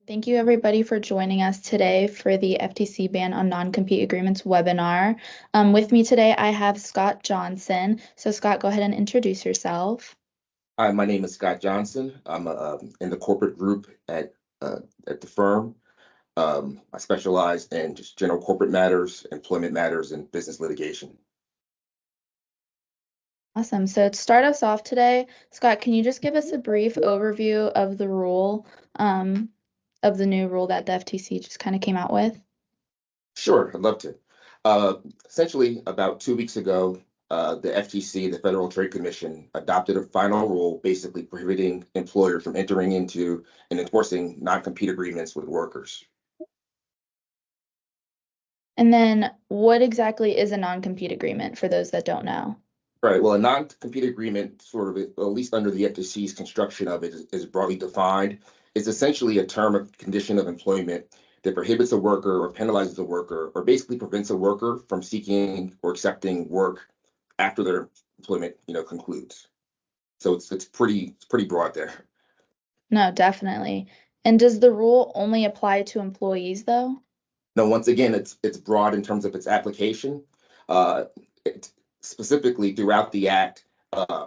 Thank you everybody for joining us today for the FTC ban on non-compete agreements webinar. With me today, I have Scott Johnson. So Scott, go ahead and introduce yourself. Hi, my name is Scott Johnson. I'm in the corporate group at the firm. I specialize in just general corporate matters, employment matters, and business litigation. Awesome. So to start us off today, Scott, can you just give us a brief overview of the rule, of the new rule that the FTC just kind of came out with? Sure, I'd love to. Essentially, about 2 weeks ago, the FTC, the Federal Trade Commission, adopted a final rule basically prohibiting employers from entering into and enforcing non-compete agreements with workers. And then what exactly is a non-compete agreement for those that don't know? Right. Well, a non-compete agreement, sort of, at least under the FTC's construction of it, is broadly defined. It's essentially a term of condition of employment that prohibits a worker or penalizes a worker, or basically prevents a worker from seeking or accepting work after their employment, concludes. So it's pretty broad there. No, definitely. And does the rule only apply to employees though? Now, once again, it's broad in terms of its application. Uh, it, Specifically, throughout the act,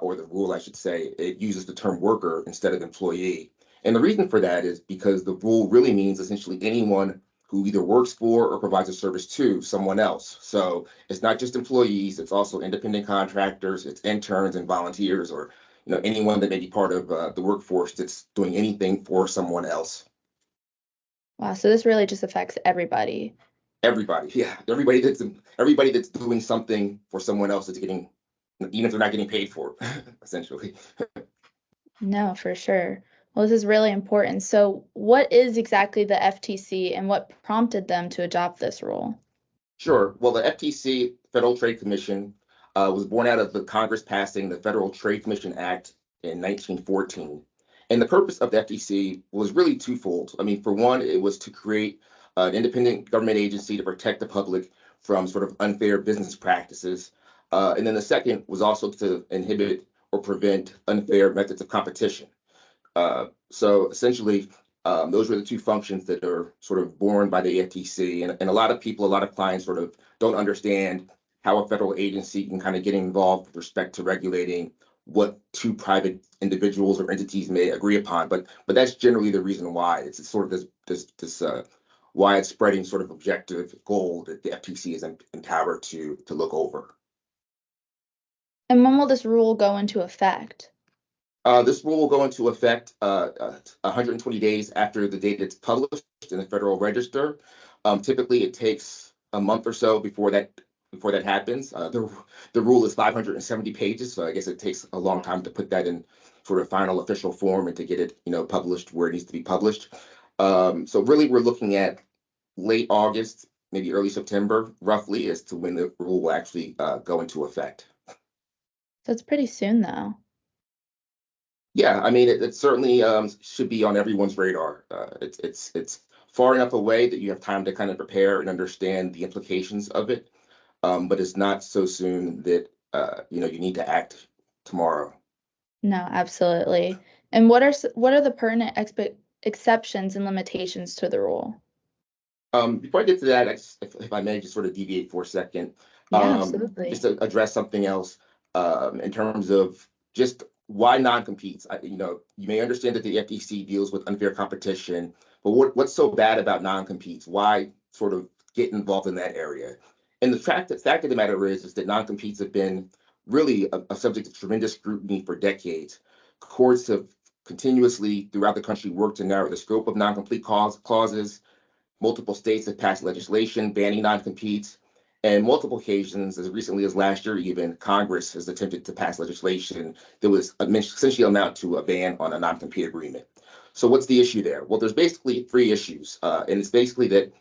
or the rule, I should say, it uses the term worker instead of employee. And the reason for that is because the rule really means essentially anyone who either works for or provides a service to someone else. So it's not just employees, it's also independent contractors, it's interns and volunteers, or anyone that may be part of the workforce that's doing anything for someone else. Wow, so this really just affects everybody. Everybody, yeah, everybody that's doing something for someone else that's getting, even if they're not getting paid for it, essentially. No, for sure. Well, this is really important. So, what is exactly the FTC and what prompted them to adopt this rule? Sure. Well, the FTC, Federal Trade Commission, was born out of the Congress passing the Federal Trade Commission Act in 1914. And the purpose of the FTC was really twofold. I mean, for one, it was to create an independent government agency to protect the public from sort of unfair business practices. And then the second was also to inhibit or prevent unfair methods of competition. So essentially, those were the two functions that are sort of borne by the FTC. And a lot of people, a lot of clients sort of don't understand how a federal agency can kind of get involved with respect to regulating what two private individuals or entities may agree upon. But that's generally the reason why. It's sort of this widespreading sort of objective goal that the FTC is empowered to look over. And when will this rule go into effect? This rule will go into effect 120 days after the date it's published in the Federal Register. Typically, it takes a month or so before that happens. The rule is 570 pages, so I guess it takes a long time to put that in sort of final official form and to get it, published where it needs to be published. So really, we're looking at late August, maybe early September, roughly, as to when the rule will actually go into effect. So it's pretty soon though. Yeah, I mean, it certainly should be on everyone's radar. It's far enough away that you have time to kind of prepare and understand the implications of it, but it's not so soon that you need to act tomorrow. No, absolutely. And what are the pertinent exceptions and limitations to the rule? Before I get to that, if I may just sort of deviate for a second, Yeah, absolutely. just to address something else in terms of just why non-competes. You may understand that the FTC deals with unfair competition, but what's so bad about non-competes? Why sort of get involved in that area? And the fact of the matter is that non-competes have been really a subject of tremendous scrutiny for decades. Courts have continuously throughout the country worked to narrow the scope of non-compete clauses. Multiple states have passed legislation banning non-competes, and multiple occasions, as recently as last year, even Congress has attempted to pass legislation that was essentially amount to a ban on a non-compete agreement. So what's the issue there? Well, there's basically three issues, and it's basically that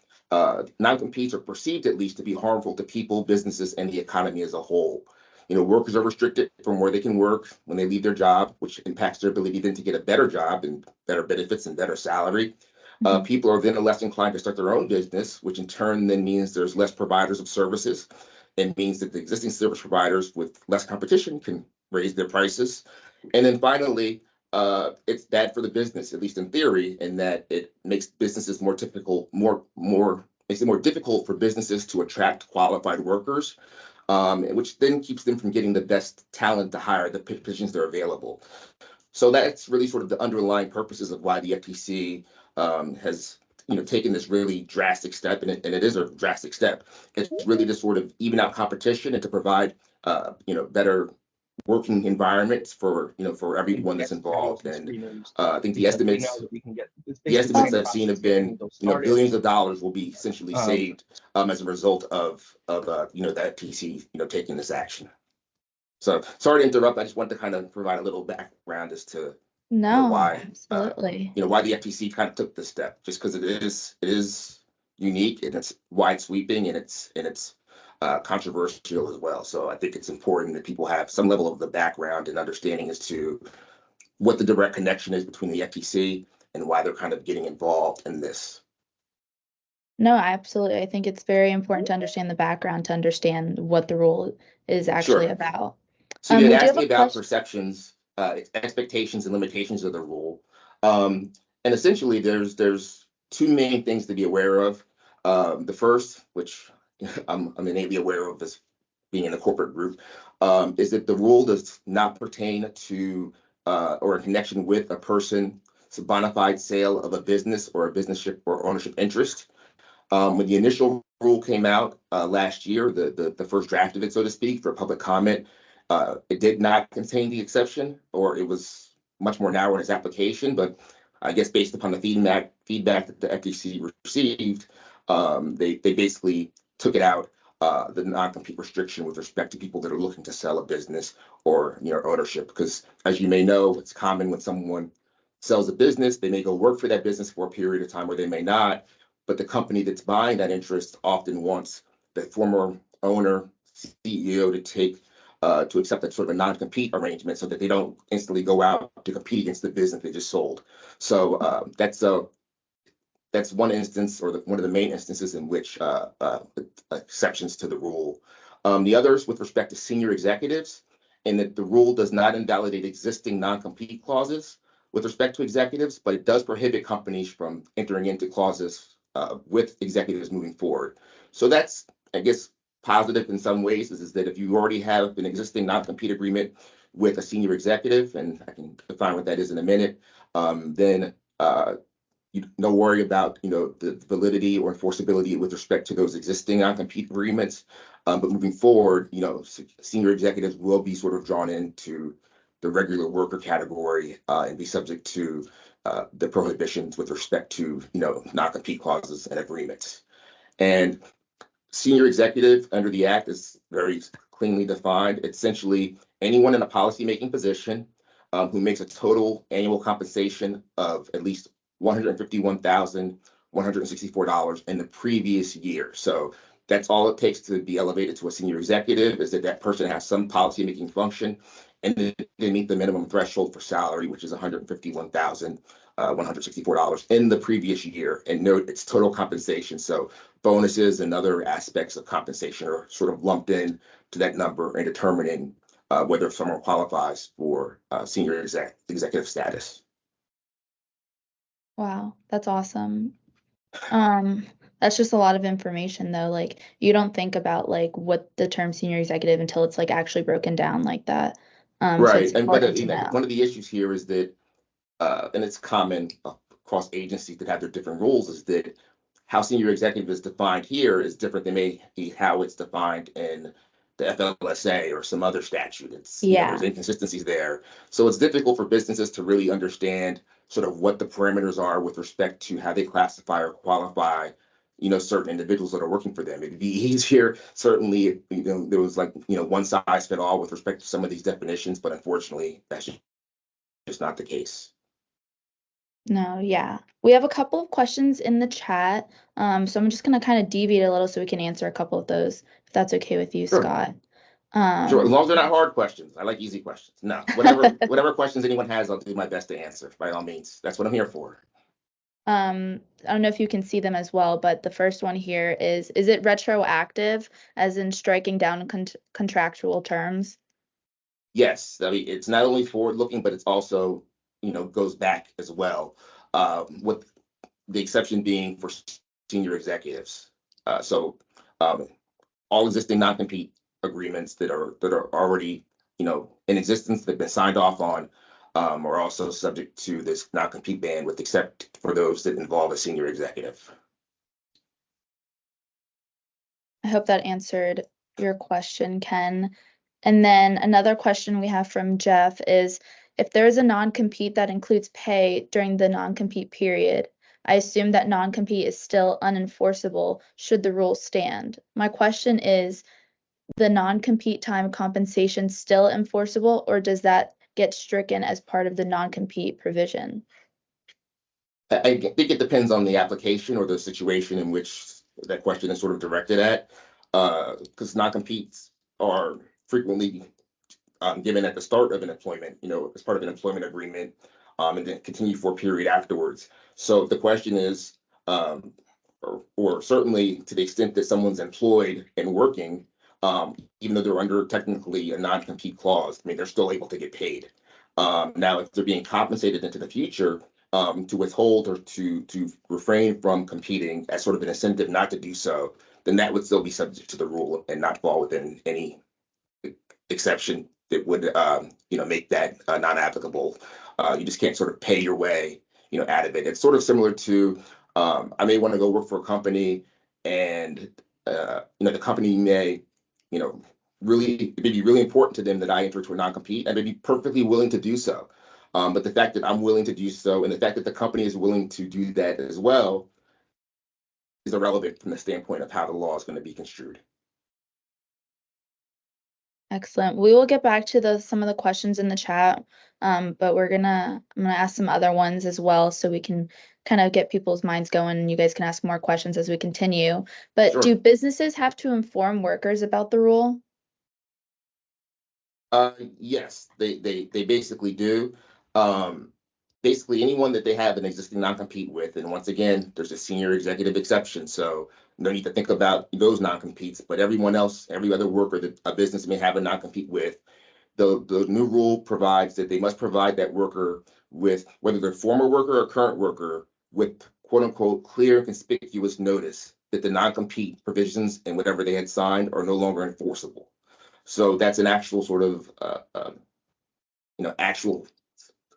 non-competes are perceived at least to be harmful to people, businesses, and the economy as a whole. Workers are restricted from where they can work when they leave their job, which impacts their ability then to get a better job and better benefits and better salary. People are then less inclined to start their own business, which in turn then means there's less providers of services and means that the existing service providers with less competition can raise their prices. And then finally, it's bad for the business, at least in theory, in that it makes businesses more difficult, makes it more difficult for businesses to attract qualified workers, which then keeps them from getting the best talent to hire the positions that are available. So that's really sort of the underlying purposes of why the FTC has taken this really drastic step, and it is a drastic step. It's really to sort of even out competition and to provide better working environments for everyone that's involved. And I think the estimates I've seen have been billions of dollars will be essentially saved as a result of the FTC taking this action. So sorry to interrupt. I just want to kind of provide a little background as to No, why absolutely. why the FTC kind of took this step, just because it is unique and it's wide sweeping and it's controversial as well. So I think it's important that people have some level of the background and understanding as to what the direct connection is between the FTC and why they're kind of getting involved in this. No, absolutely. I think it's very important to understand the background to understand what the rule is actually Sure. about. So you had We do asked have me a about question. perceptions, expectations, and limitations of the rule. And essentially, there's two main things to be aware of. The first, which I'm innately aware of as being in a corporate group, is that the rule does not pertain to or in connection with a person's bona fide sale of a business or a business or ownership interest. When the initial rule came out last year, the first draft of it, so to speak, for public comment, it did not contain the exception, or it was much more narrow in its application. But I guess based upon the feedback that the FTC received, they basically took it out, the non-compete restriction with respect to people that are looking to sell a business or ownership. Because as you may know, it's common when someone sells a business, they may go work for that business for a period of time, or they may not. But the company that's buying that interest often wants the former owner, CEO, to accept that sort of a non-compete arrangement so that they don't instantly go out to compete against the business they just sold. So that's one instance, or one of the main instances in which exceptions to the rule. The others with respect to senior executives, and that the rule does not invalidate existing non-compete clauses with respect to executives, but it does prohibit companies from entering into clauses with executives moving forward. So that's, I guess, positive in some ways, is that if you already have an existing non-compete agreement with a senior executive, and I can define what that is in a minute, then you don't worry about the validity or enforceability with respect to those existing non-compete agreements. But moving forward, senior executives will be sort of drawn into the regular worker category and be subject to the prohibitions with respect to non-compete clauses and agreements. And senior executive under the Act is very cleanly defined. It's essentially anyone in a policymaking position who makes a total annual compensation of at least $151,164 in the previous year. So that's all it takes to be elevated to a senior executive, is that that person has some policymaking function and they meet the minimum threshold for salary, which is $151,164 in the previous year. And note, it's total compensation. So bonuses and other aspects of compensation are sort of lumped in to that number in determining whether someone qualifies for senior executive status. Wow, that's awesome. That's just a lot of information though. Like you don't think about like what the term senior executive until it's like actually broken down like that. So it's Right. But important to know. one of the issues here is that, and it's common across agencies that have their different rules, is that how senior executive is defined here is different than maybe how it's defined in the FLSA or some other statute. There's Yeah. inconsistencies there. So it's difficult for businesses to really understand sort of what the parameters are with respect to how they classify or qualify certain individuals that are working for them. It'd be easier, certainly, there was like one size fit all with respect to some of these definitions, but unfortunately that's just not the case. No, yeah. We have a couple of questions in the chat. So I'm just gonna kind of deviate a little so we can answer a couple of those, if that's okay with you, Sure. Scott. Sure, as long as they're not hard questions. I like easy questions. No, whatever questions anyone has, I'll do my best to answer, by all means. That's what I'm here for. I don't know if you can see them as well, but the first one here is it retroactive, as in striking down contractual terms? Yes, I mean, it's not only forward looking, but it's also goes back as well, with the exception being for senior executives. So all existing non-compete agreements that are already in existence that have been signed off on are also subject to this non-compete ban, with except for those that involve a senior executive. I hope that answered your question, Ken. And then another question we have from Jeff is, if there is a non-compete that includes pay during the non-compete period, I assume that non-compete is still unenforceable should the rule stand. My question is, the non-compete time compensation still enforceable, or does that get stricken as part of the non-compete provision? I think it depends on the application or the situation in which that question is sort of directed at, because non-competes are frequently given at the start of an employment, as part of an employment agreement, and then continue for a period afterwards. So the question is, or certainly to the extent that someone's employed and working, even though they're under technically a non-compete clause, I mean, they're still able to get paid. Now, if they're being compensated into the future, to withhold or to refrain from competing as sort of an incentive not to do so, then that would still be subject to the rule and not fall within any exception that would make that non-applicable. You just can't sort of pay your way out of it. It's sort of similar to I may want to go work for a company, and the company may really, it may be really important to them that I enter into a non-compete, and may be perfectly willing to do so. But the fact that I'm willing to do so, and the fact that the company is willing to do that as well, is irrelevant from the standpoint of how the law is going to be construed. Excellent. We will get back to some of the questions in the chat, but I'm gonna ask some other ones as well, so we can kind of get people's minds going, and you guys can ask more questions as we continue. But Sure. do businesses have to inform workers about the rule? Yes, they basically do. Basically, anyone that they have an existing non-compete with, and once again, there's a senior executive exception, so no need to think about those non-competes. But everyone else, every other worker that a business may have a non-compete with, the new rule provides that they must provide that worker with, whether they're former worker or current worker, with quote unquote clear and conspicuous notice that the non-compete provisions and whatever they had signed are no longer enforceable. So that's an actual sort of actual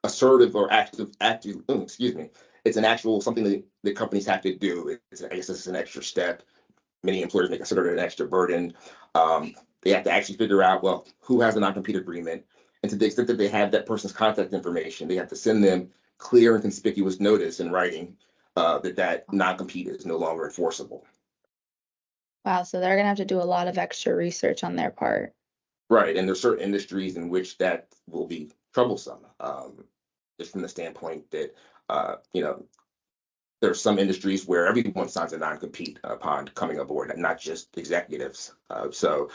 assertive or active, excuse me. It's an actual something that the companies have to do. I guess it's an extra step. Many employers may consider it an extra burden. They have to actually figure out, well, who has a non-compete agreement, and to the extent that they have that person's contact information, they have to send them clear and conspicuous notice in writing that non-compete is no longer enforceable. Wow, so they're gonna have to do a lot of extra research on their part. Right, and there's certain industries in which that will be troublesome, just from the standpoint that there's some industries where everyone signs a non-compete upon coming aboard, not just executives. So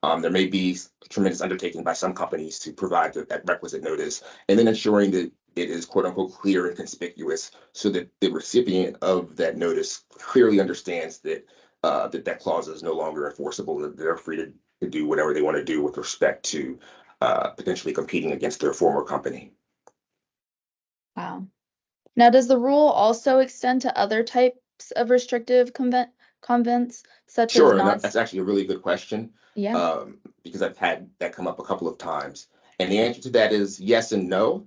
there may be tremendous undertaking by some companies to provide that requisite notice, and then ensuring that it is quote unquote clear and conspicuous, so that the recipient of that notice clearly understands that that clause is no longer enforceable, that they're free to do whatever they want to do with respect to potentially competing against their former company. Wow. Now, does the rule also extend to other types of restrictive covenants, such as Sure, non? that's actually a really good question, Yeah. because I've had that come up a couple of times. And the answer to that is yes and no.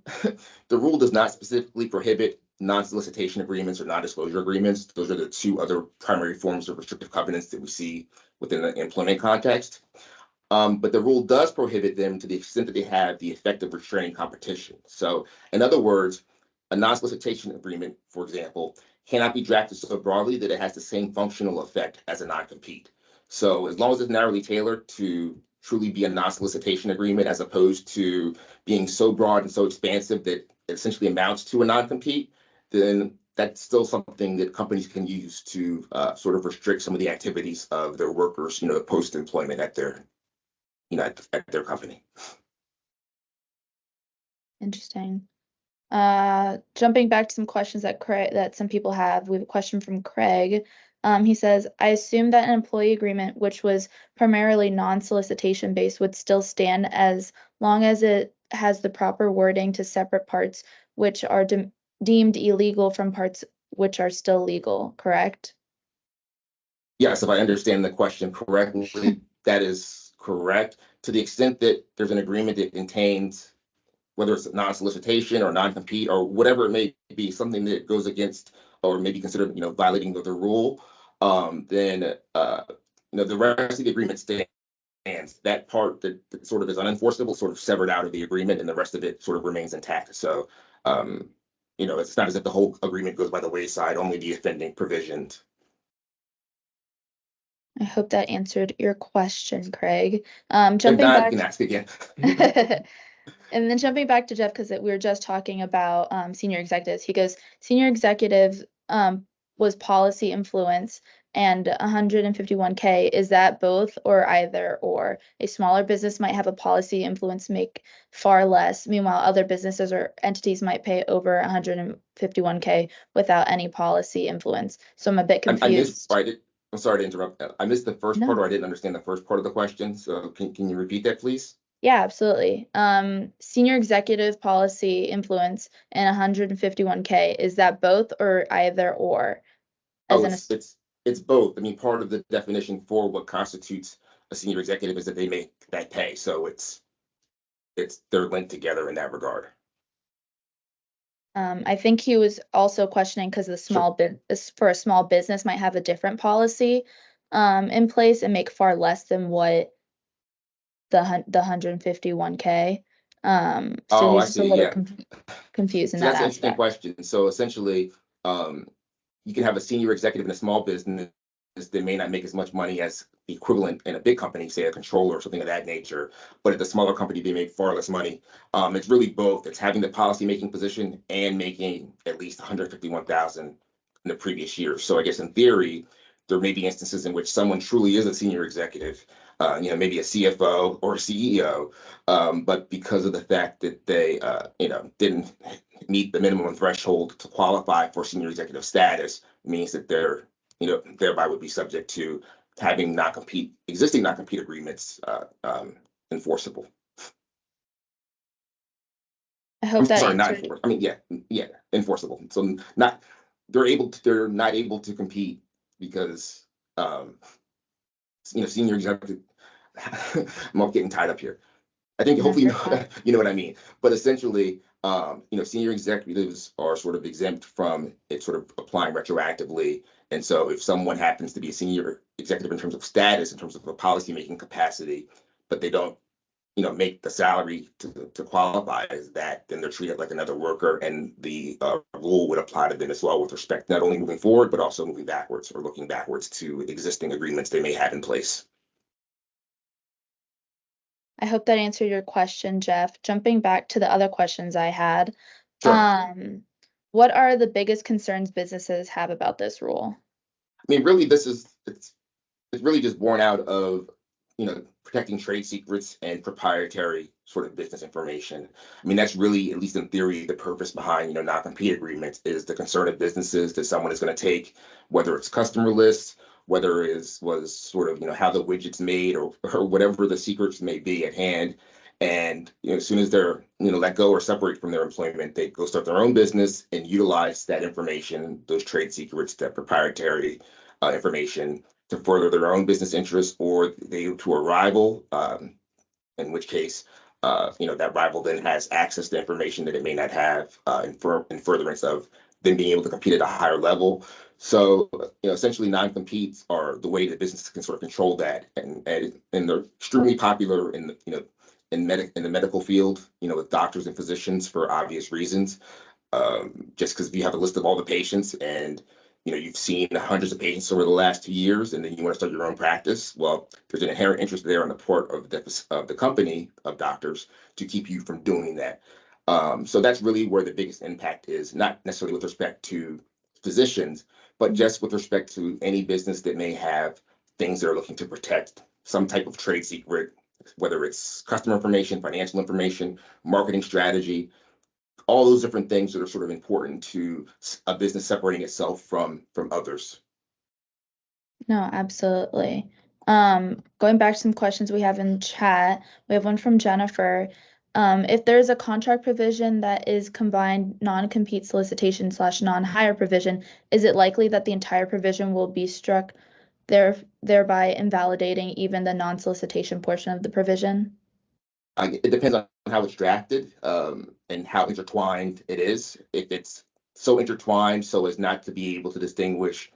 The rule does not specifically prohibit non-solicitation agreements or non-disclosure agreements. Those are the two other primary forms of restrictive covenants that we see within the employment context. But the rule does prohibit them to the extent that they have the effect of restraining competition. So, in other words, a non-solicitation agreement, for example, cannot be drafted so broadly that it has the same functional effect as a non-compete. So, as long as it's narrowly tailored to truly be a non-solicitation agreement, as opposed to being so broad and so expansive that it essentially amounts to a non-compete, then that's still something that companies can use to sort of restrict some of the activities of their workers, post-employment at their at their company. Interesting. Jumping back to some questions that some people have, we have a question from Craig. He says, I assume that an employee agreement, which was primarily non-solicitation based, would still stand as long as it has the proper wording to separate parts which are deemed illegal from parts which are still legal, correct? Yes, if I understand the question correctly, that is correct. To the extent that there's an agreement that contains, whether it's non-solicitation or non-compete or whatever it may be, something that goes against or maybe considered, violating the rule, then the rest of the agreement stands. That part that sort of is unenforceable, sort of severed out of the agreement, and the rest of it sort of remains intact. So, it's not as if the whole agreement goes by the wayside, only the offending provisions. I hope that answered your question, Craig. If Jumping not, you back, can ask again. and then jumping back to Jeff, because we were just talking about senior executives. He goes, senior executive was policy influence and 151K. Is that both or either or? A smaller business might have a policy influence make far less. Meanwhile, other businesses or entities might pay over 151K without any policy influence. So I'm a bit I missed, confused. I'm sorry to interrupt. I missed the first part, No. or I didn't understand the first part of the question. So can you repeat that, please? Yeah, absolutely. Senior executive policy influence and 151K, is that both or either or? As Oh, in a, it's both. I mean, part of the definition for what constitutes a senior executive is that they make that pay. So they're linked together in that regard. I think he was also questioning because the Sure. small bit for a small business might have a different policy in place and make far less than what the 151K. So Oh, I he's just a see. little Yeah. confused in So that that's an interesting aspect. question. So essentially, um, you can have a senior executive in a small business that may not make as much money as the equivalent in a big company, say a controller or something of that nature. But at the smaller company, they make far less money. It's really both. It's having the policy making position and making at least 151,000 in the previous year. So I guess in theory, there may be instances in which someone truly is a senior executive, maybe a CFO or a CEO, but because of the fact that they, didn't meet the minimum threshold to qualify for senior executive status, means that they're, thereby would be subject to having existing non-compete agreements enforceable. I I'm hope that sorry, not answered. enforceable. I mean, yeah, enforceable. So they're not able to compete because, um, senior executive. I'm getting tied up here. I think No, hopefully you're fine. you know what I mean. But essentially, senior executives are sort of exempt from it sort of applying retroactively. And so if someone happens to be a senior executive in terms of status, in terms of a policymaking capacity, but they don't, make the salary to qualify as that, then they're treated like another worker. And the rule would apply to them as well with respect, not only moving forward, but also moving backwards or looking backwards to existing agreements they may have in place. I hope that answered your question, Jeff. Jumping back to the other questions I had, Sure. what are the biggest concerns businesses have about this rule? I mean, really, it's really just born out of protecting trade secrets and proprietary sort of business information. I mean, that's really, at least in theory, the purpose behind non-compete agreements is the concern of businesses that someone is going to take, whether it's customer lists, whether it was sort of how the widget's made, or whatever the secrets may be at hand. And as soon as they're let go or separate from their employment, they go start their own business and utilize that information, those trade secrets, that proprietary information, to further their own business interests, or they to a rival, in which case, that rival then has access to information that it may not have, in furtherance of them being able to compete at a higher level. So, essentially, non-competes are the way that businesses can sort of control that, and they're extremely popular in the, in the medical field, with doctors and physicians for obvious reasons. Just because if you have a list of all the patients and you've seen hundreds of patients over the last 2 years, and then you want to start your own practice, well, there's an inherent interest there on the part of the company of doctors to keep you from doing that. So that's really where the biggest impact is, not necessarily with respect to physicians, but just with respect to any business that may have things that are looking to protect some type of trade secret, whether it's customer information, financial information, marketing strategy, all those different things that are sort of important to a business separating itself from others. No, absolutely. Going back to some questions we have in chat, we have one from Jennifer. If there's a contract provision that is combined non-compete solicitation / non-hire provision, is it likely that the entire provision will be struck, thereby invalidating even the non-solicitation portion of the provision? It depends on how it's drafted, and how intertwined it is. If it's so intertwined so as not to be able to distinguish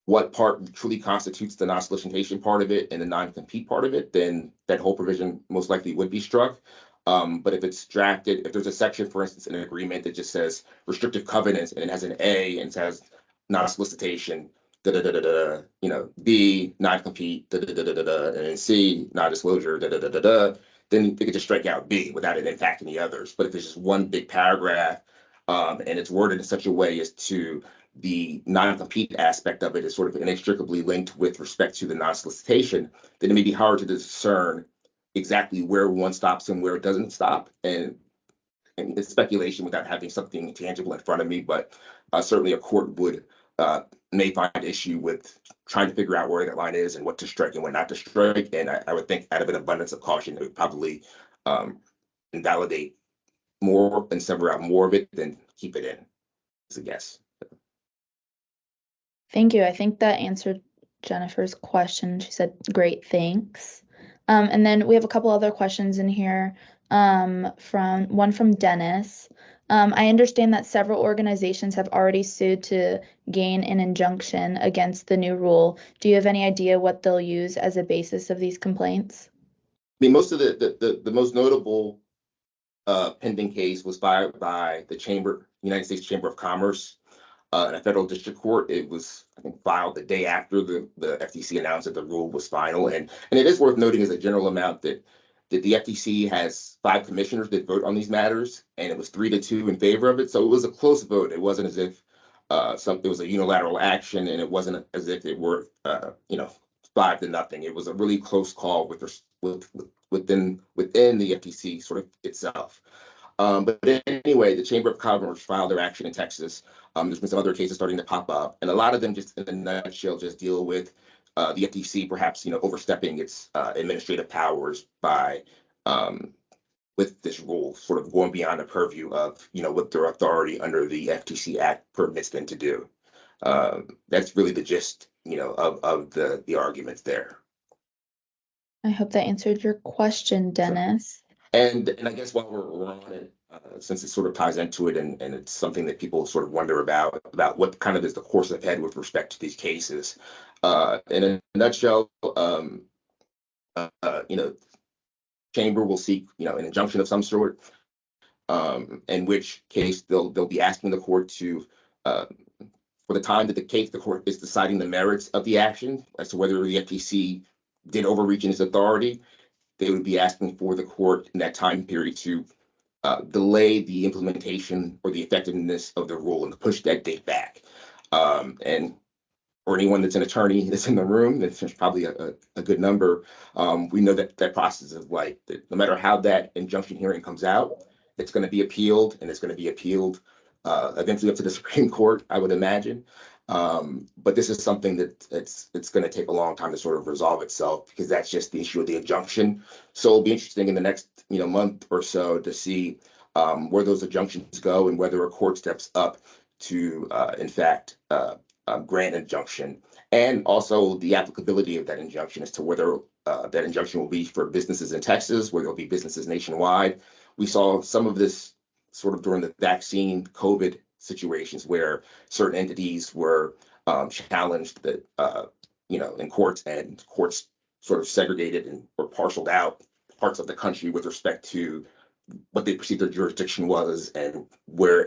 what part truly constitutes the non-solicitation part of it and the non-compete part of it, then that whole provision most likely would be struck. But if it's drafted, if there's a section, for instance, in an agreement that just says restrictive covenants and it has an A and it says non-solicitation, da da da da da, B, non-compete, da da da da da, and then C, non-disclosure, da da da da da, then they could just strike out B without it impacting the others. But if it's just one big paragraph, and it's worded in such a way as to the non-compete aspect of it is sort of inextricably linked with respect to the non-solicitation, then it may be hard to discern exactly where one stops and where it doesn't stop. And it's speculation without having something tangible in front of me, but certainly a court would may find issue with trying to figure out where that line is and what to strike and what not to strike. And I would think out of an abundance of caution, it would probably invalidate more and sever out more of it than keep it in, is a guess. Thank you. I think that answered Jennifer's question. She said, great, thanks. And then we have a couple other questions in here, from Dennis. I understand that several organizations have already sued to gain an injunction against the new rule. Do you have any idea what they'll use as a basis of these complaints? I mean, most of the most notable pending case was filed by the United States Chamber of Commerce in a federal district court. It was, I think, filed the day after the FTC announced that the rule was final. And it is worth noting as a general amount that the FTC has 5 commissioners that vote on these matters, and it was 3-2 in favor of it. So it was a close vote. It wasn't as if it was a unilateral action, and it wasn't as if it were 5-0. It was a really close call within the FTC sort of itself. But anyway, the Chamber of Commerce filed their action in Texas. There's been some other cases starting to pop up, and a lot of them, just in a nutshell, just deal with the FTC perhaps overstepping its administrative powers by with this rule, sort of going beyond the purview of what their authority under the FTC Act permits them to do. That's really the gist of the arguments there. I hope that answered your question, Dennis. And I guess while we're on it, since it sort of ties into it, and it's something that people sort of wonder about what kind of is the course of head with respect to these cases. In a nutshell, Chamber will seek an injunction of some sort, in which case they'll be asking the court to for the time that the court is deciding the merits of the action as to whether the FTC did overreach in its authority. They would be asking for the court in that time period to delay the implementation or the effectiveness of the rule and to push that date back. And for anyone that's an attorney that's in the room, that's probably a good number. We know that process of that no matter how that injunction hearing comes out, it's going to be appealed, and it's going to be appealed eventually up to the Supreme Court, I would imagine. But this is something that it's going to take a long time to sort of resolve itself, because that's just the issue of the injunction. So it'll be interesting in the next month or so to see where those injunctions go and whether a court steps up to in fact grant injunction, and also the applicability of that injunction as to whether that injunction will be for businesses in Texas, where there'll be businesses nationwide. We saw some of this sort of during the vaccine COVID situations where certain entities were challenged that in courts, and courts sort of segregated or parceled out parts of the country with respect to what they perceived their jurisdiction was and where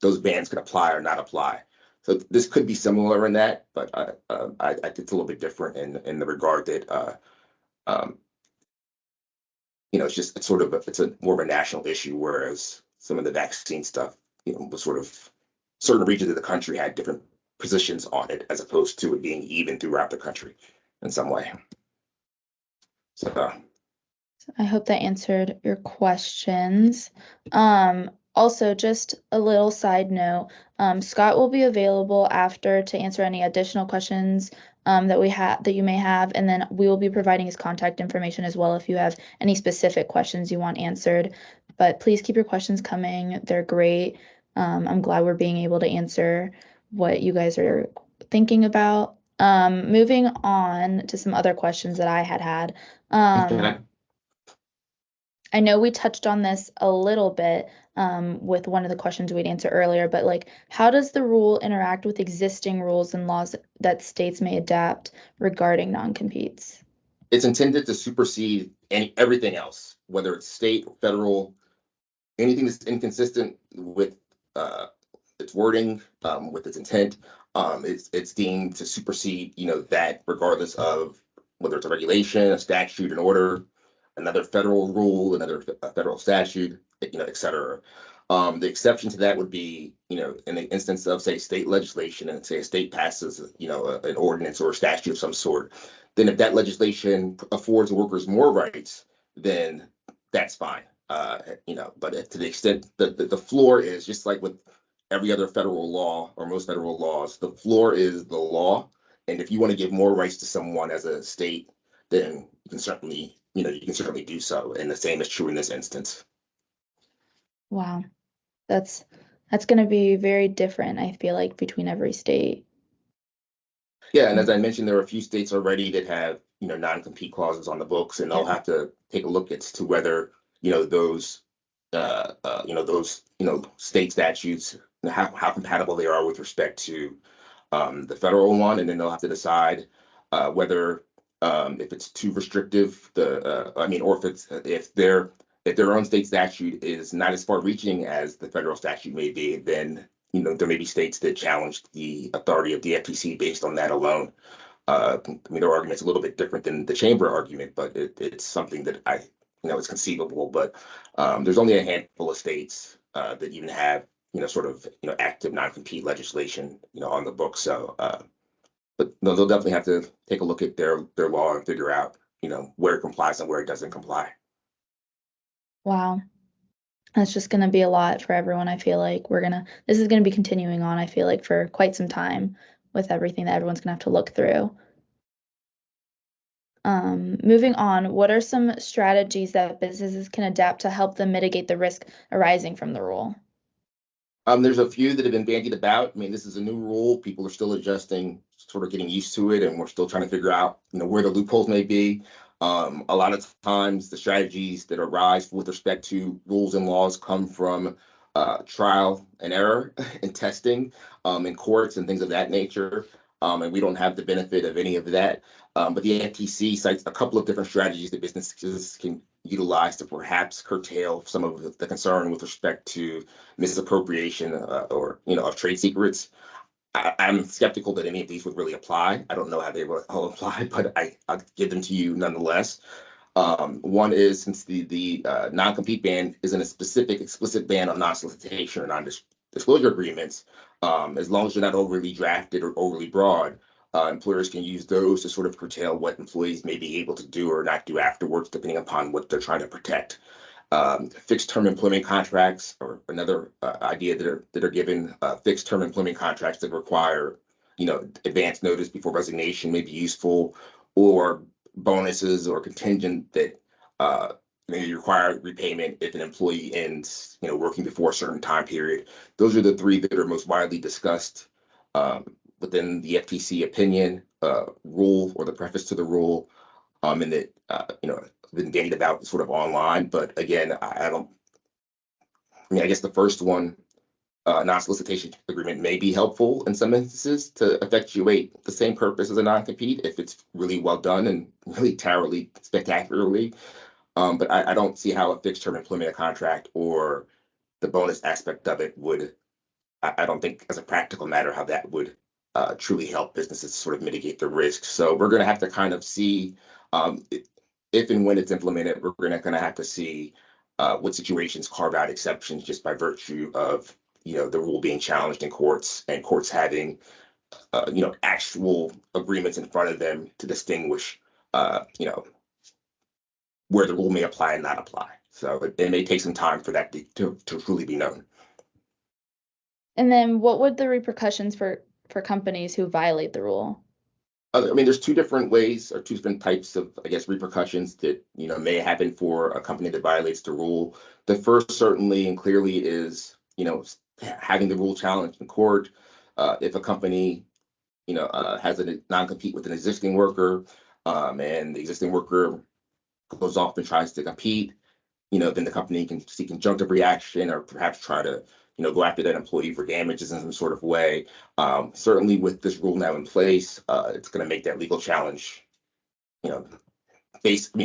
those bans could apply or not apply. So this could be similar in that, but I think it's a little bit different in the regard that it's a more of a national issue, whereas some of the vaccine stuff was sort of certain regions of the country had different positions on it, as opposed to it being even throughout the country in some way. So I hope that answered your questions. Also, just a little side note, Scott will be available after to answer any additional questions that you may have, and then we will be providing his contact information as well if you have any specific questions you want answered. But please keep your questions coming. They're great. I'm glad we're being able to answer what you guys are thinking about. Moving on to some other questions that I had. Okay. I know we touched on this a little bit with one of the questions we'd answered earlier, but like, how does the rule interact with existing rules and laws that states may adapt regarding non-competes? It's intended to supersede everything else, whether it's state, federal, anything that's inconsistent with its wording, with its intent. It's deemed to supersede, that regardless of whether it's a regulation, a statute, an order, another federal rule, another federal statute, et cetera. The exception to that would be, in the instance of, say, state legislation, and say a state passes, an ordinance or a statute of some sort. Then, if that legislation affords workers more rights, then that's fine. But to the extent that the floor is just like with every other federal law or most federal laws, the floor is the law. And if you want to give more rights to someone as a state, then you can certainly do so. And the same is true in this instance. Wow, that's that's going to be very different, I feel like, between every state. Yeah, and as I mentioned, there are a few states already that have, non-compete clauses on the books, and they'll Yeah. have to take a look as to whether, those state statutes, how compatible they are with respect to the federal one, and then they'll have to decide whether if it's too restrictive, or if their own state statute is not as far reaching as the federal statute may be, then there may be states that challenge the authority of the FTC based on that alone. Their argument's a little bit different than the chamber argument, but it's something that it's conceivable. But there's only a handful of states that even have, sort of, active non-compete legislation, on the books. So, but no, they'll definitely have to take a look at their law and figure out, where it complies and where it doesn't comply. Wow. That's just going to be a lot for everyone. I feel like this is going to be continuing on, I feel like, for quite some time with everything that everyone's going to have to look through. Moving on, what are some strategies that businesses can adapt to help them mitigate the risk arising from the rule? There's a few that have been bandied about. I mean, this is a new rule. People are still adjusting, sort of getting used to it, and we're still trying to figure out, where the loopholes may be. A lot of times, the strategies that arise with respect to rules and laws come from trial and error and testing in courts and things of that nature. And we don't have the benefit of any of that. But the FTC cites a couple of different strategies that businesses can utilize to perhaps curtail some of the concern with respect to misappropriation or of trade secrets. I'm skeptical that any of these would really apply. I don't know how they will all apply, but I'll give them to you nonetheless. One is, since the non-compete ban isn't a specific explicit ban on non-solicitation or non-disclosure agreements, as long as they're not overly drafted or overly broad, employers can use those to sort of curtail what employees may be able to do or not do afterwards, depending upon what they're trying to protect. Fixed term employment contracts, or another idea that are given, fixed term employment contracts that require, advance notice before resignation may be useful, or bonuses or contingent that may require repayment if an employee ends, working before a certain time period. Those are the three that are most widely discussed within the FTC opinion, rule, or the preface to the rule, and that been bandied about sort of online. But again, I don't. I mean, I guess the first one, non-solicitation agreement, may be helpful in some instances to effectuate the same purpose as a non-compete if it's really well done and really terribly spectacularly. But I don't see how a fixed-term employment contract or the bonus aspect of it would. I don't think, as a practical matter, how that would truly help businesses sort of mitigate the risk. So we're going to have to kind of see, if and when it's implemented. We're going to have to see what situations carve out exceptions just by virtue of the rule being challenged in courts, and courts having actual agreements in front of them to distinguish where the rule may apply and not apply. So it may take some time for that to truly be known. And then what would the repercussions for companies who violate the rule? I mean, there's two different ways or two different types of, I guess, repercussions that, may happen for a company that violates the rule. The first certainly and clearly is, having the rule challenged in court. If a company, has a non-compete with an existing worker, and the existing worker goes off and tries to compete, then the company can seek conjunctive reaction or perhaps try to, go after that employee for damages in some sort of way. Certainly with this rule now in place, it's going to make that legal challenge, you know,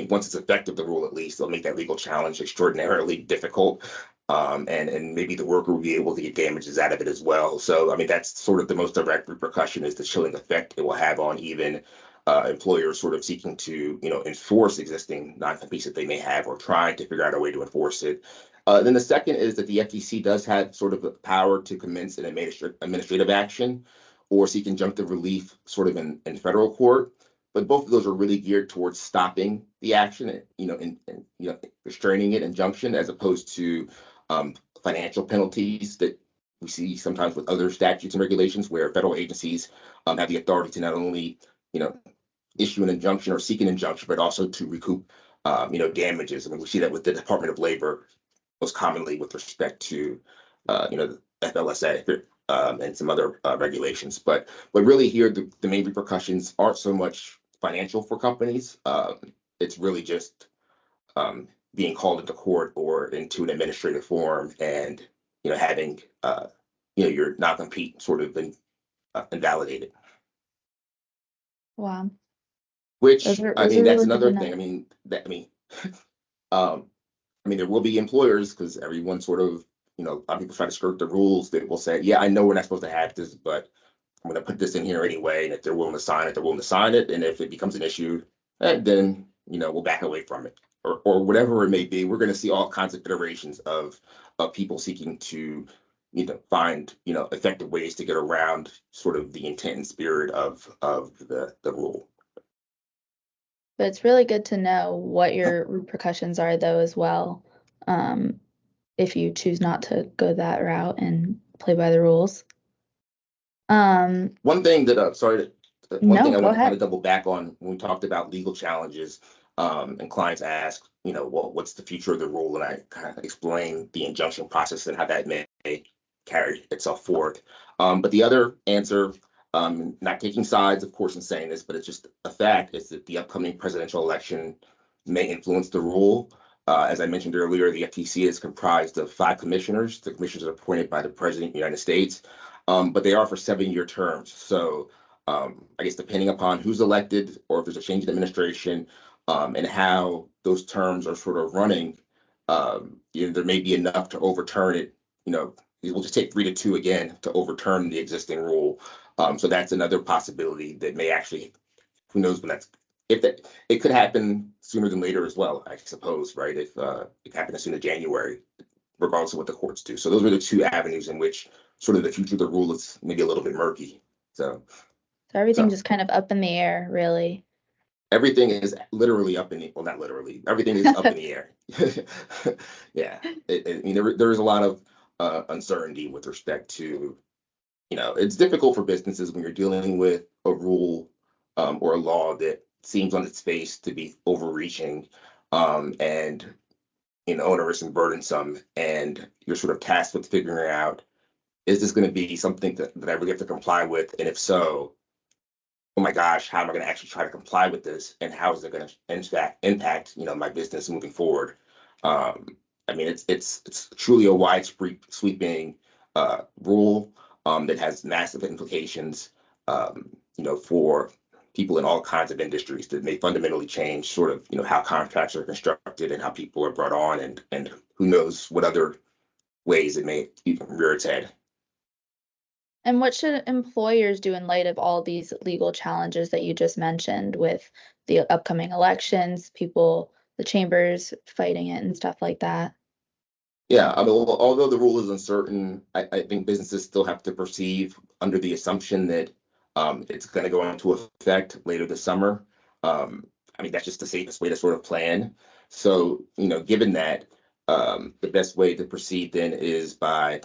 once it's effective, the rule at least, it'll make that legal challenge extraordinarily difficult. And maybe the worker will be able to get damages out of it as well. So, I mean, that's sort of the most direct repercussion is the chilling effect it will have on even employers sort of seeking to, enforce existing non-competes that they may have or trying to figure out a way to enforce it. Then the second is that the FTC does have sort of the power to commence an administrative action or seek injunctive relief sort of in federal court. But both of those are really geared towards stopping the action, and restraining it, injunction, as opposed to financial penalties that we see sometimes with other statutes and regulations, where federal agencies have the authority to not only, you know, issue an injunction or seek an injunction, but also to recoup, damages. I mean, we see that with the Department of Labor most commonly with respect to, the FLSA, and some other regulations. But really here, the main repercussions aren't so much financial for companies. It's really just being called into court or into an administrative form and, having, your non-compete sort of been invalidated. Wow. Which, I Those mean, are that's really good to another thing. know. Um, I mean, there will be employers because everyone sort of, a lot of people try to skirt the rules that will say, yeah, I know we're not supposed to have this, but I'm going to put this in here anyway. And if they're willing to sign it, they're willing to sign it. And if it becomes an issue, then, we'll back away from it or whatever it may be. We're going to see all kinds of iterations of people seeking to, find, effective ways to get around sort of the intent and spirit of the rule. But it's really good to know what your repercussions are, though, as well, if you choose not to go that route and play by the rules. One thing that, one No, thing I go want to kind ahead. of double back on when we talked about legal challenges, and clients ask, well, what's the future of the rule? And I kind of explain the injunction process and how that may carry itself forward. But the other answer, not taking sides, of course, in saying this, but it's just a fact, is that the upcoming presidential election may influence the rule. As I mentioned earlier, the FTC is comprised of 5 commissioners. The commissioners are appointed by the President of the United States, but they are for 7-year terms. So I guess depending upon who's elected or if there's a change in administration, and how those terms are sort of running, there may be enough to overturn it. It will just take 3-2 again to overturn the existing rule. So that's another possibility that may actually, who knows when if that, it could happen sooner than later as well, I suppose, right? If it happened as soon as January, regardless of what the courts do. So those are the 2 avenues in which sort of the future of the rule is maybe a little bit murky. So Everything's just kind of up in the air, really. everything is literally up in the, well, not literally, everything is up in the air. Yeah, I mean, there is a lot of uncertainty with respect to, it's difficult for businesses when you're dealing with a rule, or a law that seems on its face to be overreaching, and onerous and burdensome, and you're sort of tasked with figuring out, is this going to be something that I really have to comply with? And if so, oh my gosh, how am I going to actually try to comply with this? And how is it going to impact, my business moving forward? I mean, it's truly a wide sweeping rule, that has massive implications, for people in all kinds of industries that may fundamentally change sort of, how contracts are constructed and how people are brought on, and who knows what other ways it may even rear its head. And what should employers do in light of all these legal challenges that you just mentioned with the upcoming elections, people, the chambers fighting it and stuff like that? Yeah, I mean, although the rule is uncertain, I think businesses still have to proceed under the assumption that it's going to go into effect later this summer. I mean, that's just the safest way to sort of plan. So, given that, the best way to proceed then is by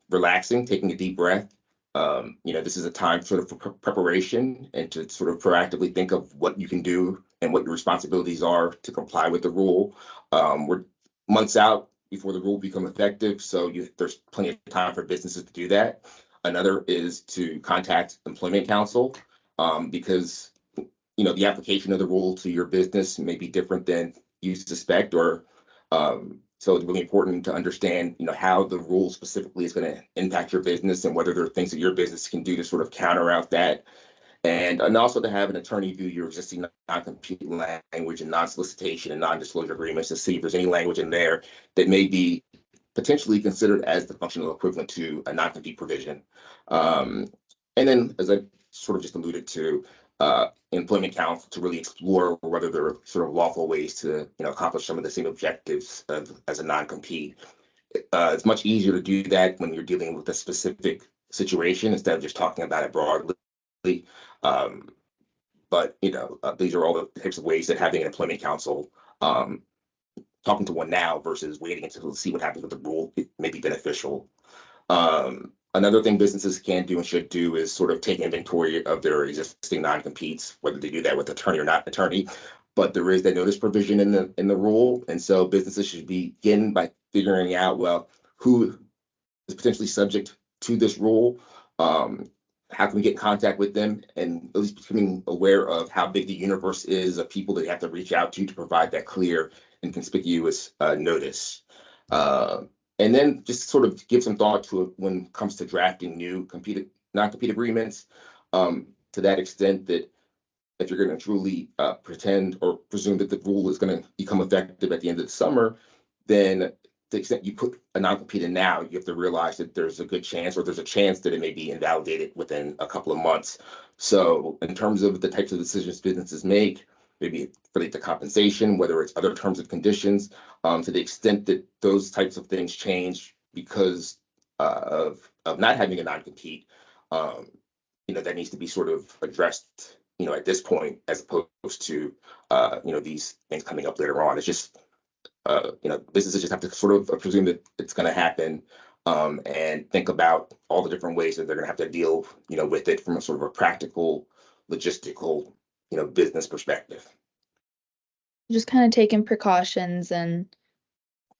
relaxing, taking a deep breath, This is a time sort of for preparation and to sort of proactively think of what you can do and what your responsibilities are to comply with the rule. We're months out before the rule become effective, so there's plenty of time for businesses to do that. Another is to contact employment counsel, because the application of the rule to your business may be different than you suspect, or so it's really important to understand, how the rule specifically is going to impact your business and whether there are things that your business can do to sort of counter out that. And also to have an attorney view your existing non-compete language and non-solicitation and non-disclosure agreements to see if there's any language in there that may be potentially considered as the functional equivalent to a non-compete provision. And then, as I sort of just alluded to, employment counsel to really explore whether there are sort of lawful ways to accomplish some of the same objectives as a non-compete. It's much easier to do that when you're dealing with a specific situation instead of just talking about it broadly. Um, but these are all the types of ways that having an employment counsel, talking to one now versus waiting until to see what happens with the rule, it may be beneficial. Another thing businesses can do and should do is sort of take inventory of their existing non-competes, whether they do that with attorney or not attorney. But there is that notice provision in the rule, and so businesses should begin by figuring out, well, who is potentially subject to this rule. How can we get in contact with them, and at least becoming aware of how big the universe is of people that you have to reach out to provide that clear and conspicuous notice. And then just sort of give some thought to it when it comes to drafting new non-compete agreements, to that extent that if you're going to truly pretend or presume that the rule is going to become effective at the end of the summer, then to the extent you put a non-compete in now, you have to realize that there's a good chance, or there's a chance that it may be invalidated within a couple of months. So in terms of the types of decisions businesses make, maybe relate to compensation, whether it's other terms and conditions, to the extent that those types of things change because of not having a non-compete, that needs to be sort of addressed, at this point, as opposed to, these things coming up later on. It's just, businesses just have to sort of presume that it's going to happen, and think about all the different ways that they're going to have to deal, with it from a sort of a practical, logistical, business perspective. Just kind of taking precautions and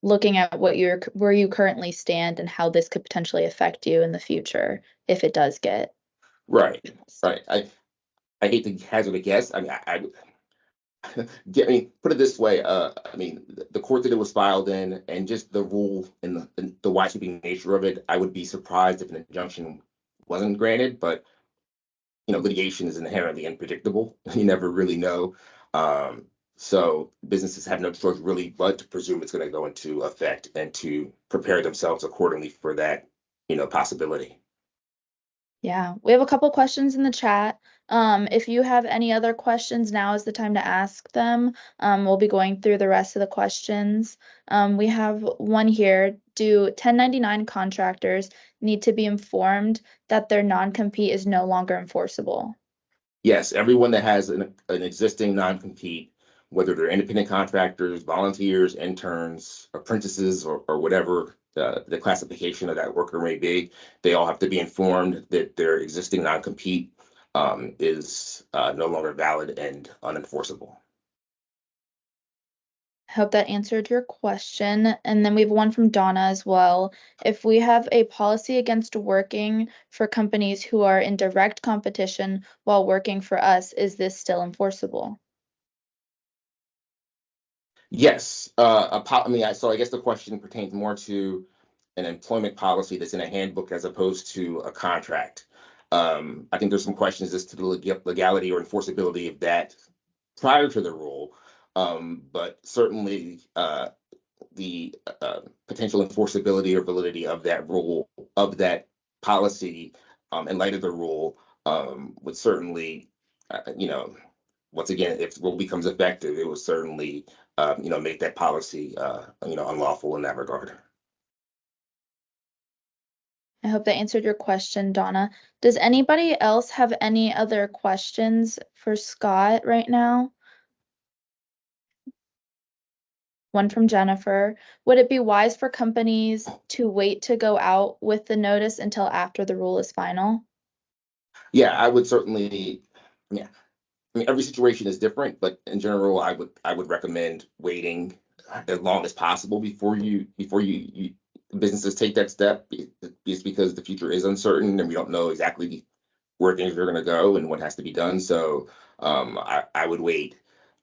looking at where you currently stand and how this could potentially affect you in the future if it does get. Right, right. I hate to hazard a guess. I mean, put it this way. The court that it was filed in, and just the rule and the wide sweeping nature of it, I would be surprised if an injunction wasn't granted. But litigation is inherently unpredictable. You never really know. So businesses have no choice really but to presume it's going to go into effect and to prepare themselves accordingly for that, possibility. Yeah, we have a couple questions in the chat. If you have any other questions, now is the time to ask them. We'll be going through the rest of the questions. We have one here. Do 1099 contractors need to be informed that their non-compete is no longer enforceable? Yes, everyone that has an existing non-compete, whether they're independent contractors, volunteers, interns, apprentices, or whatever the classification of that worker may be, they all have to be informed that their existing non-compete is no longer valid and unenforceable. I hope that answered your question. And then we have one from Donna as well. If we have a policy against working for companies who are in direct competition while working for us, is this still enforceable? Yes. So I guess the question pertains more to an employment policy that's in a handbook as opposed to a contract. I think there's some questions as to the legality or enforceability of that prior to the rule. But certainly the potential enforceability or validity of that rule, of that policy, in light of the rule, would certainly, once again, if the rule becomes effective, it would certainly, make that policy, unlawful in that regard. I hope that answered your question, Donna. Does anybody else have any other questions for Scott right now? One from Jennifer. Would it be wise for companies to wait to go out with the notice until after the rule is final? Yeah, I would certainly, yeah. I mean, every situation is different, but in general, I would recommend waiting as long as possible before businesses take that step, just because the future is uncertain and we don't know exactly where things are going to go and what has to be done. So I would wait.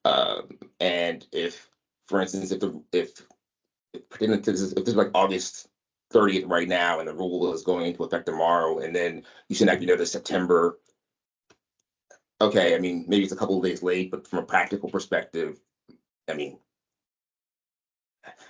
And if, for instance, pretend if this is like August 30th right now and the rule is going into effect tomorrow, and then you send out your notice September. Okay, I mean, maybe it's a couple of days late, but from a practical perspective, I mean,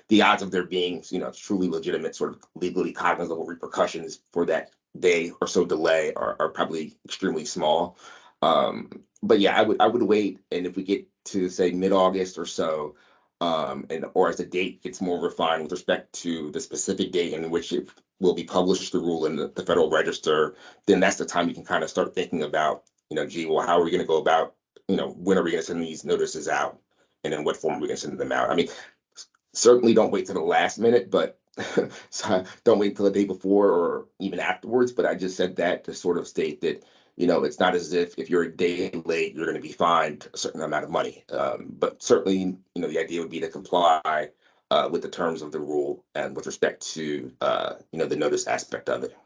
the odds of there being, truly legitimate sort of legally cognizable repercussions for that day or so delay are probably extremely small. But yeah, I would wait, and if we get to say mid-August or so, and or as the date gets more refined with respect to the specific date in which it will be published, the rule in the Federal Register, then that's the time you can kind of start thinking about, gee, well, how are we going to go about, when are we going to send these notices out, and in what form are we going to send them out? I mean, certainly don't wait till the last minute, but so don't wait till the day before or even afterwards. But I just said that to sort of state that, it's not as if you're a day late, you're going to be fined a certain amount of money. But certainly, the idea would be to comply with the terms of the rule and with respect to, the notice aspect of it.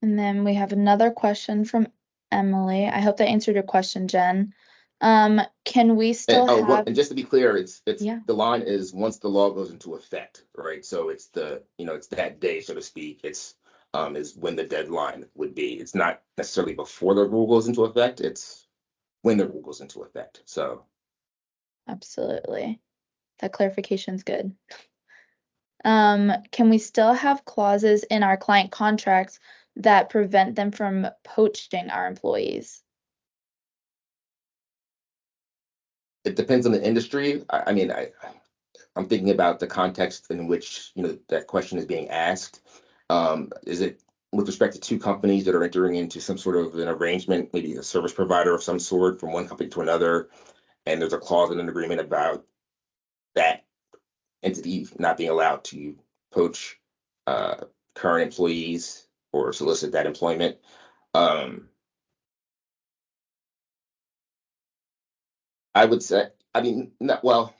And then we have another question from Emily. I hope that answered your question, Jen. Can we still have, And just to be clear, it's yeah, the line is once the law goes into effect, right? So it's it's that day, so to speak. It's is when the deadline would be. It's not necessarily before the rule goes into effect. It's when the rule goes into effect. So absolutely. That clarification's good. Can we still have clauses in our client contracts that prevent them from poaching our employees? it depends on the industry. I mean, I'm thinking about the context in which that question is being asked. Is it with respect to two companies that are entering into some sort of an arrangement, maybe a service provider of some sort from one company to another, and there's a clause in an agreement about that entity not being allowed to poach uh, current employees or solicit that employment? Um, I would say, I mean, not, well,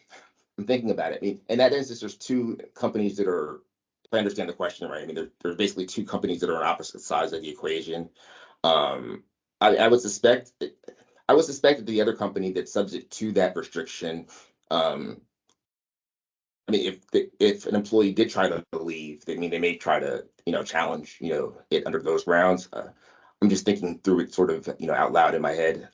I'm thinking about it. I mean, in that instance, there's two companies that are, if I understand the question right, I mean, there's basically two companies that are on opposite sides of the equation. Um, I would suspect, that the other company that's subject to that restriction, um, I mean, if an employee did try to leave, I mean, they may try to, challenge, it under those grounds. I'm just thinking through it sort of, out loud in my head.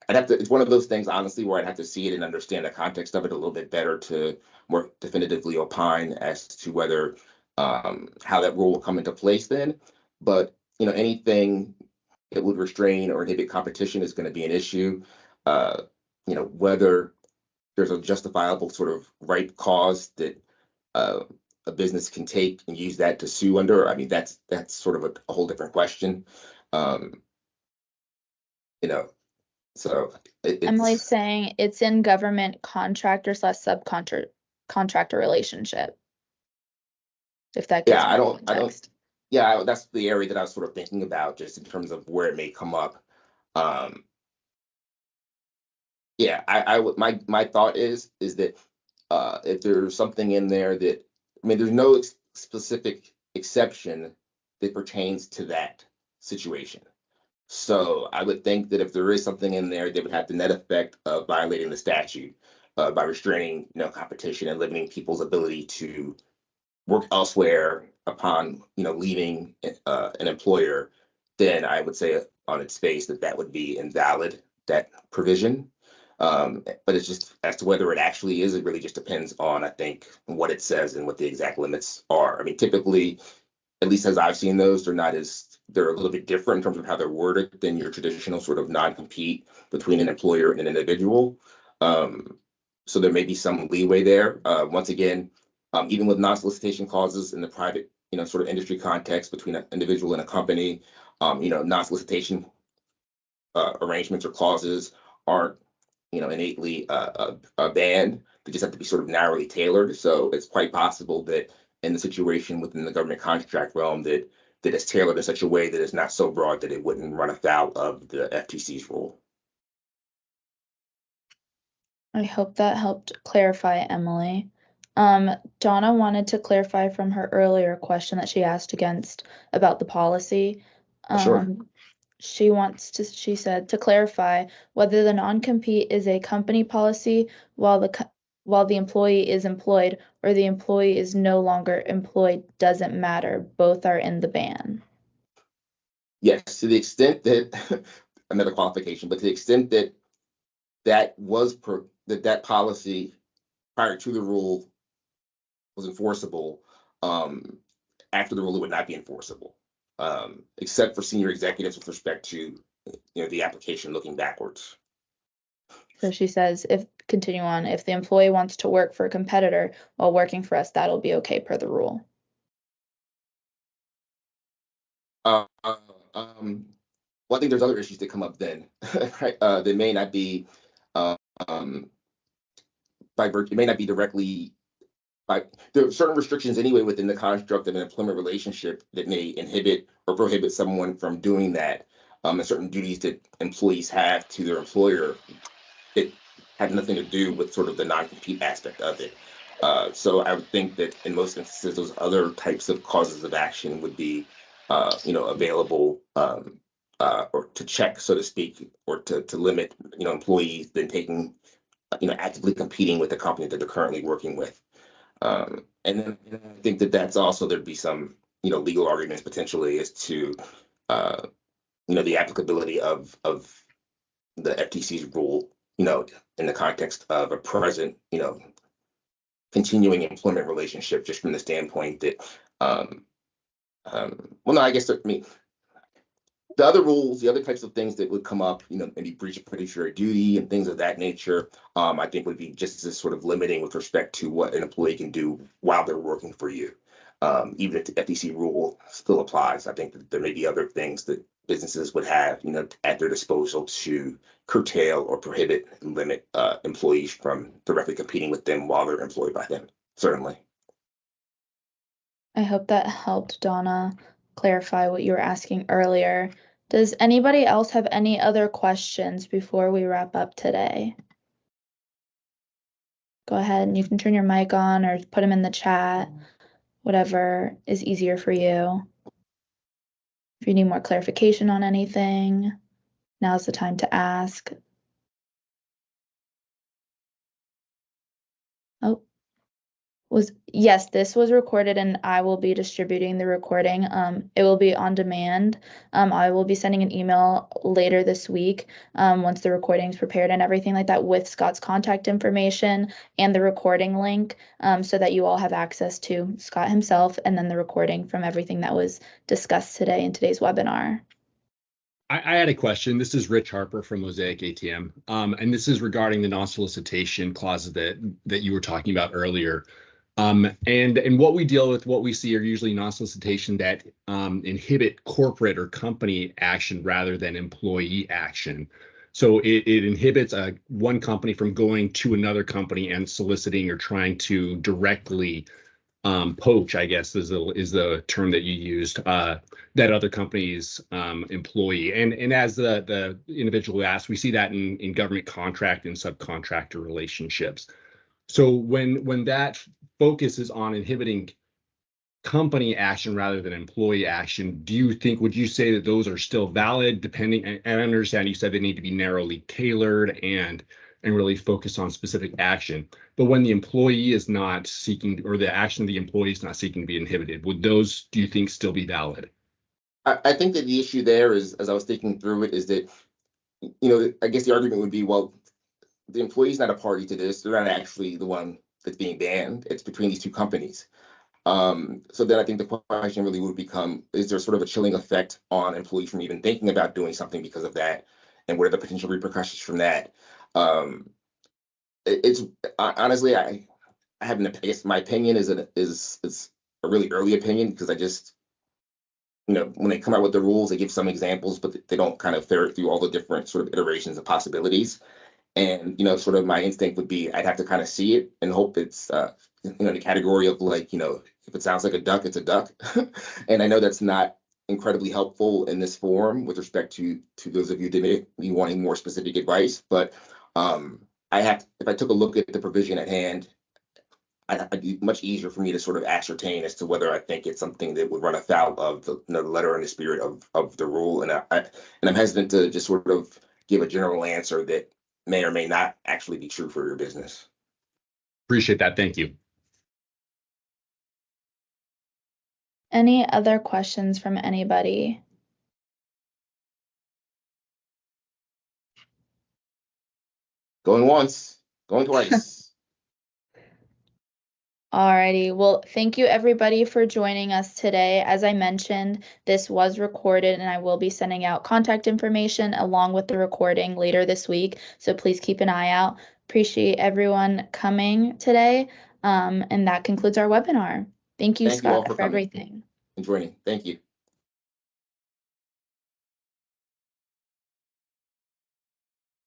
I'd have to, it's one of those things, honestly, where I'd have to see it and understand the context of it a little bit better to more definitively opine as to whether, how that rule will come into place then. But, anything that would restrain or inhibit competition is going to be an issue. Uh, whether there's a justifiable sort of right cause that uh, a business can take and use that to sue under. I mean, that's sort of a whole different question. Um, you know, so Emily's it's saying it's in government contractor slash subcontractor contractor relationship, if that gives yeah, more I don't context. yeah, that's the area that I was sort of thinking about just in terms of where it may come up. Um, yeah, I would my thought is that if there's something in there that I mean, there's no specific exception that pertains to that situation. So I would think that if there is something in there, they would have the net effect of violating the statute by restraining, competition and limiting people's ability to work elsewhere upon, leaving an employer. Then I would say on its face that that would be invalid, that provision. But it's just as to whether it actually is, it really just depends on, I think, what it says and what the exact limits are. I mean, typically, at least as I've seen those, they're a little bit different in terms of how they're worded than your traditional sort of non-compete between an employer and an individual. Um, so there may be some leeway there. Once again, even with non-solicitation clauses in the private, sort of industry context between an individual and a company, non-solicitation arrangements or clauses aren't innately banned. They just have to be sort of narrowly tailored. So it's quite possible that in the situation within the government contract realm that it's tailored in such a way that it's not so broad that it wouldn't run afoul of the FTC's rule. I hope that helped clarify, Emily. Donna wanted to clarify from her earlier question that she asked about the policy. Sure. She said to clarify whether the non-compete is a company policy while the employee is employed or the employee is no longer employed doesn't matter. Both are in the ban. Yes, to the extent that another qualification, but to the extent that that policy prior to the rule was enforceable, after the rule it would not be enforceable, except for senior executives with respect to the application looking backwards. So she says, if the employee wants to work for a competitor while working for us, that'll be okay per the rule. Well, I think there's other issues that come up then, right? That may not be um, it may not be directly there are certain restrictions anyway within the construct of an employment relationship that may inhibit or prohibit someone from doing that, and certain duties that employees have to their employer that have nothing to do with sort of the non-compete aspect of it. So I would think that in most instances, those other types of causes of action would be, available, or to check, so to speak, or to limit, employees then taking, actively competing with the company that they're currently working with. And then I think that that's also there'd be some, legal arguments potentially as to, the applicability of the FTC's rule, in the context of a present, continuing employment relationship, just from the standpoint that, well, no, I guess, I mean, the other rules, the other types of things that would come up, maybe breach of fiduciary duty and things of that nature, I think would be just as sort of limiting with respect to what an employee can do while they're working for you. Even if the FTC rule still applies, I think that there may be other things that businesses would have, at their disposal to curtail or prohibit and limit employees from directly competing with them while they're employed by them. Certainly. I hope that helped Donna clarify what you were asking earlier. Does anybody else have any other questions before we wrap up today? Go ahead and you can turn your mic on or put them in the chat, whatever is easier for you. If you need more clarification on anything, now's the time to ask. Oh, yes, this was recorded and I will be distributing the recording. It will be on demand. I will be sending an email later this week, once the recording is prepared and everything like that, with Scott's contact information and the recording link, so that you all have access to Scott himself and then the recording from everything that was discussed today in today's webinar. I had a question. This is Rich Harper from Mosaic ATM, and this is regarding the non-solicitation clause that you were talking about earlier. And what we deal with, what we see are usually non-solicitation that inhibit corporate or company action rather than employee action. So it inhibits one company from going to another company and soliciting or trying to directly poach, I guess is the term that you used, that other company's employee. And as the individual asked, we see that in government contract and subcontractor relationships. So when that focuses on inhibiting company action rather than employee action, would you say that those are still valid, depending, and I understand you said they need to be narrowly tailored and really focus on specific action, but when the employee is not seeking, or the action of the employee is not seeking to be inhibited, would those, do you think, still be valid? I think that the issue there is, as I was thinking through it, is that, I guess the argument would be, well, the employee's not a party to this. They're not actually the one that's being banned. It's between these two companies. So then I think the question really would become, is there sort of a chilling effect on employees from even thinking about doing something because of that? And what are the potential repercussions from that? It's honestly, I haven't, I guess my opinion is a really early opinion, because I just, when they come out with the rules, they give some examples, but they don't kind of ferret through all the different sort of iterations and possibilities. And, sort of my instinct would be I'd have to kind of see it and hope it's, in the category of like, if it sounds like a duck, it's a duck. And I know that's not incredibly helpful in this forum with respect to those of you that may be wanting more specific advice. But if I took a look at the provision at hand, it'd be much easier for me to sort of ascertain as to whether I think it's something that would run afoul of the letter and the spirit of the rule. And I'm hesitant to just sort of give a general answer that may or may not actually be true for your business. Appreciate that. Thank you. Any other questions from anybody? Going once, going twice. Alrighty, well, thank you everybody for joining us today. As I mentioned, this was recorded and I will be sending out contact information along with the recording later this week. So please keep an eye out. Appreciate everyone coming today. And that concludes our webinar. Thank you, Thank you all Scott, for for coming everything. and joining. Thank you.